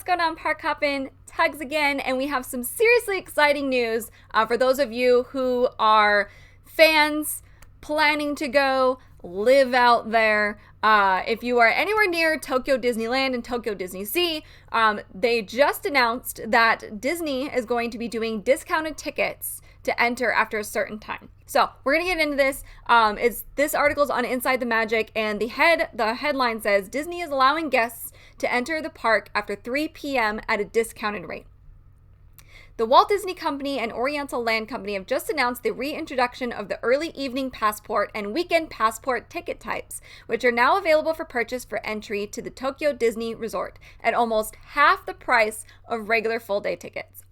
what's going on, Park Hoppin? Tugs again, and we have some seriously exciting news for those of you who are fans, planning to go, live out there. If you are anywhere near Tokyo Disneyland and Tokyo Disney Sea, they just announced that Disney is going to be doing discounted tickets to enter after a certain time. So we're gonna get into this. This article's on Inside the Magic, and the headline says Disney is allowing guests to enter the park after 3 p.m. at a discounted rate. The Walt Disney Company and Oriental Land Company have just announced the reintroduction of the early evening passport and weekend passport ticket types, which are now available for purchase for entry to the Tokyo Disney Resort at almost half the price of regular full-day tickets.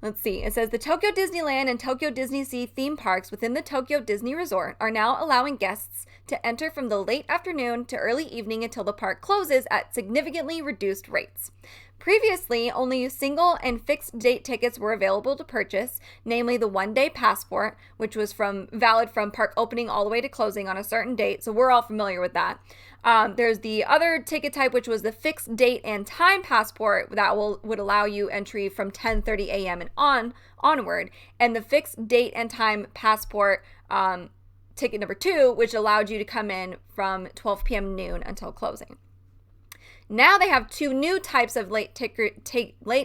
Let's see. It says the Tokyo Disneyland and Tokyo Disney Sea theme parks within the Tokyo Disney Resort are now allowing guests to enter from the late afternoon to early evening until the park closes at significantly reduced rates. Previously, only single and fixed date tickets were available to purchase, namely the one-day passport, which was valid from park opening all the way to closing on a certain date, so we're all familiar with that. There's the other ticket type, which was the fixed date and time passport that would allow you entry from 10:30 a.m. and onward, and the fixed date and time passport ticket number 2, which allowed you to come in from 12 p.m. noon until closing. Now they have 2 new types of late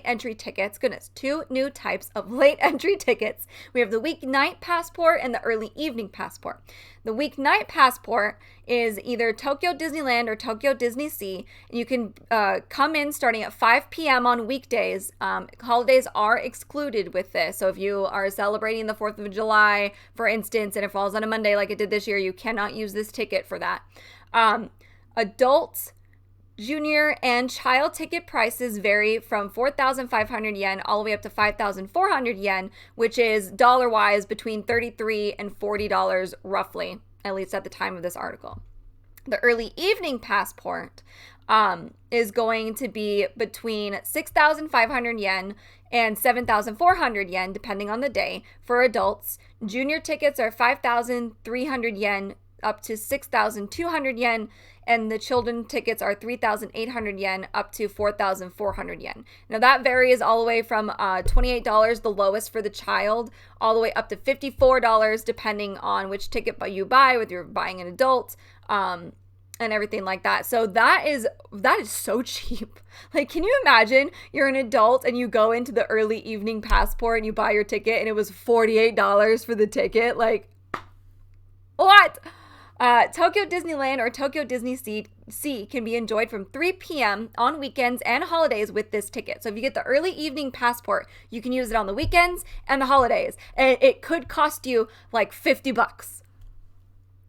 entry tickets. Goodness, 2 new types of late entry tickets. We have the weeknight passport and the early evening passport. The weeknight passport is either Tokyo Disneyland or Tokyo Disney Sea. You can come in starting at 5 p.m. on weekdays. Holidays are excluded with this. So if you are celebrating the 4th of July, for instance, and it falls on a Monday like it did this year, you cannot use this ticket for that. Adults, junior, and child ticket prices vary from 4,500 yen all the way up to 5,400 yen, which is dollar-wise between $33 and $40 roughly, at least at the time of this article. The early evening passport is going to be between 6,500 yen and 7,400 yen, depending on the day, for adults. Junior tickets are 5,300 yen up to 6,200 yen, and the children tickets are 3,800 yen up to 4,400 yen. Now that varies all the way from $28, the lowest for the child, all the way up to $54 depending on which ticket you buy, whether you're buying an adult, and everything like that. So that is so cheap. Like, can you imagine you're an adult and you go into the early evening passport and you buy your ticket and it was $48 for the ticket? Like, what? Tokyo Disneyland or Tokyo Disney Sea can be enjoyed from 3 p.m. on weekends and holidays with this ticket. So if you get the early evening passport, you can use it on the weekends and the holidays. And it could cost you like $50.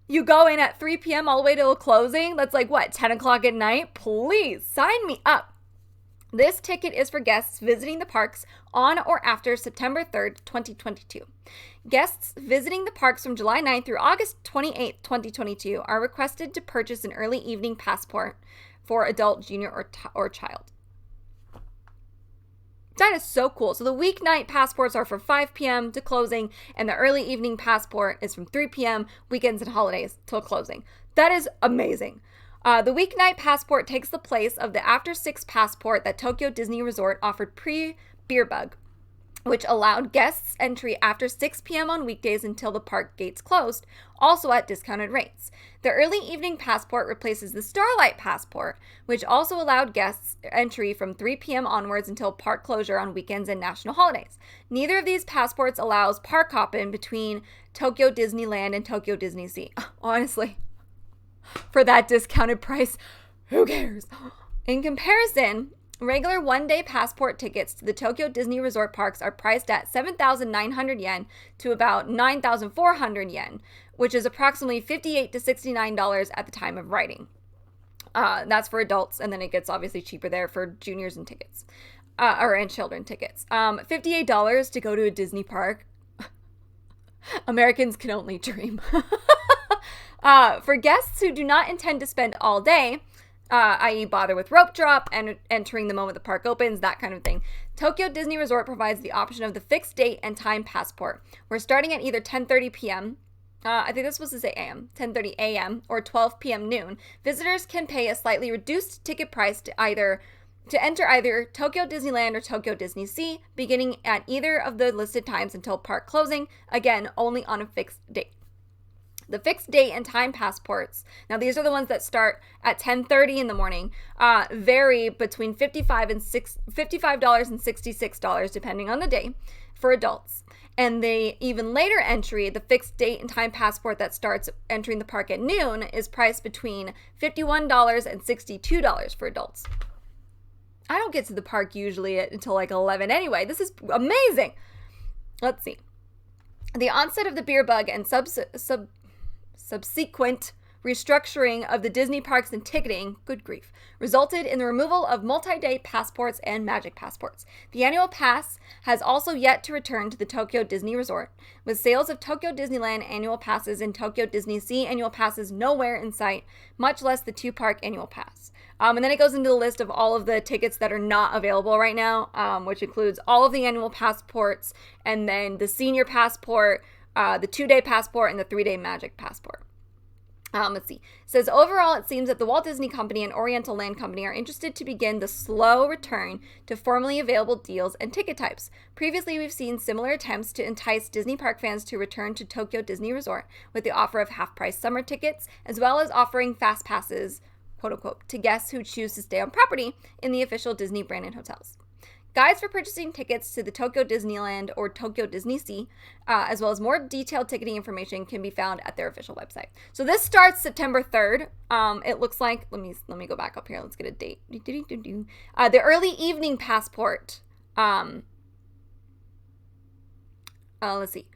You go in at 3 p.m. all the way till closing. That's like, what, 10 o'clock at night? Please sign me up. This ticket is for guests visiting the parks on or after September 3rd, 2022. Guests visiting the parks from July 9th through August 28th, 2022 are requested to purchase an early evening passport for adult, junior, or child. That is so cool. So the weeknight passports are from 5 p.m. to closing, and the early evening passport is from 3 p.m., weekends and holidays till closing. That is amazing. The weeknight passport takes the place of the after 6 passport that Tokyo Disney Resort offered pre-Beerbug, which allowed guests entry after 6 p.m. on weekdays until the park gates closed, also at discounted rates. The early evening passport replaces the Starlight passport, which also allowed guests entry from 3 p.m. onwards until park closure on weekends and national holidays. Neither of these passports allows park hopping between Tokyo Disneyland and Tokyo Disney Sea. Honestly, for that discounted price, who cares? In comparison, regular one-day passport tickets to the Tokyo Disney Resort parks are priced at 7,900 yen to about 9,400 yen, which is approximately $58 to $69 at the time of writing. That's for adults, and then it gets obviously cheaper there for juniors and tickets, and children tickets. $58 to go to a Disney park. Americans can only dream. For guests who do not intend to spend all day, i.e. bother with rope drop and entering the moment the park opens, that kind of thing, Tokyo Disney Resort provides the option of the fixed date and time passport. We're starting at either 10:30 p.m., I think this was supposed to say a.m., 10:30 a.m., or 12 p.m. noon. Visitors can pay a slightly reduced ticket price to either to enter either Tokyo Disneyland or Tokyo Disney Sea, beginning at either of the listed times until park closing, again, only on a fixed date. The fixed date and time passports, now these are the ones that start at 10:30 in the morning, vary between $55 and $66 depending on the day for adults. And the even later entry, the fixed date and time passport that starts entering the park at noon, is priced between $51 and $62 for adults. I don't get to the park usually until like 11 anyway. This is amazing. Let's see. The onset of the beer bug and subsequent restructuring of the Disney parks and ticketing, good grief, resulted in the removal of multi-day passports and magic passports. The annual pass has also yet to return to the Tokyo Disney Resort, with sales of Tokyo Disneyland annual passes and Tokyo Disney Sea annual passes nowhere in sight, much less the two-park annual pass. And then it goes into the list of all of the tickets that are not available right now, which includes all of the annual passports, and then the senior passport, the 2-day passport, and the 3-day magic passport. Let's see. It says, overall, it seems that the Walt Disney Company and Oriental Land Company are interested to begin the slow return to formerly available deals and ticket types. Previously, we've seen similar attempts to entice Disney park fans to return to Tokyo Disney Resort with the offer of half-price summer tickets, as well as offering fast passes, quote-unquote, to guests who choose to stay on property in the official Disney branded hotels. Guides for purchasing tickets to the Tokyo Disneyland or Tokyo Disney Sea, as well as more detailed ticketing information, can be found at their official website. So this starts September 3rd. It looks like, let me go back up here. Let's get a date. The early evening passport. Let's see.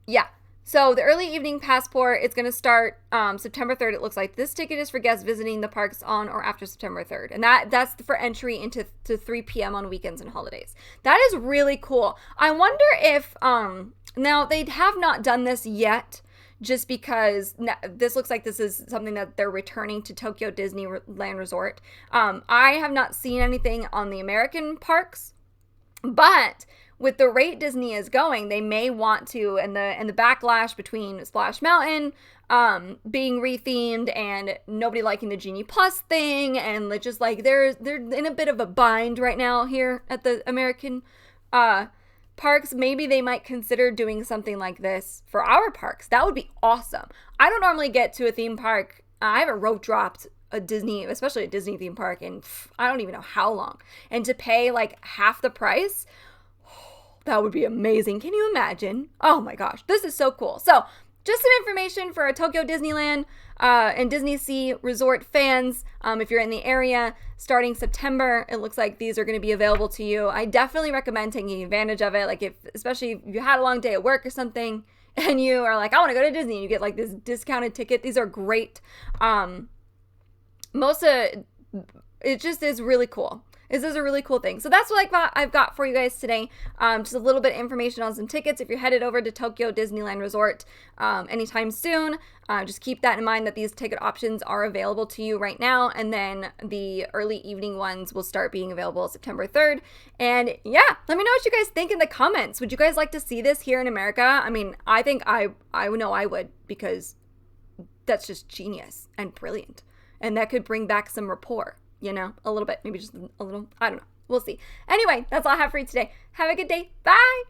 Yeah. So the early evening passport, it's going to start September 3rd. It looks like this ticket is for guests visiting the parks on or after September 3rd. And that's for entry into 3 p.m. on weekends and holidays. That is really cool. I wonder if, now they have not done this yet, just because this looks like this is something that they're returning to Tokyo Disneyland Resort. I have not seen anything on the American parks, but with the rate Disney is going, they may want to, and the backlash between Splash Mountain being rethemed and nobody liking the Genie Plus thing, and just like they're in a bit of a bind right now here at the American parks. Maybe they might consider doing something like this for our parks. That would be awesome. I don't normally get to a theme park. I haven't rope dropped a Disney, especially a Disney theme park, in I don't even know how long. And to pay like half the price, that would be amazing. Can you imagine? Oh my gosh, this is so cool. So just some information for Tokyo Disneyland and Disney Sea Resort fans. If you're in the area, starting September, it looks like these are going to be available to you. I definitely recommend taking advantage of it. Like especially if you had a long day at work or something and you are like, I want to go to Disney, and you get like this discounted ticket. These are great. It just is really cool. This is a really cool thing. So that's what I've got for you guys today. Just a little bit of information on some tickets. If you're headed over to Tokyo Disneyland Resort anytime soon, just keep that in mind that these ticket options are available to you right now. And then the early evening ones will start being available September 3rd. And yeah, let me know what you guys think in the comments. Would you guys like to see this here in America? I mean, I think I know I would, because that's just genius and brilliant. And that could bring back some rapport. You know, a little bit, maybe just a little, I don't know. We'll see. Anyway, that's all I have for you today. Have a good day. Bye.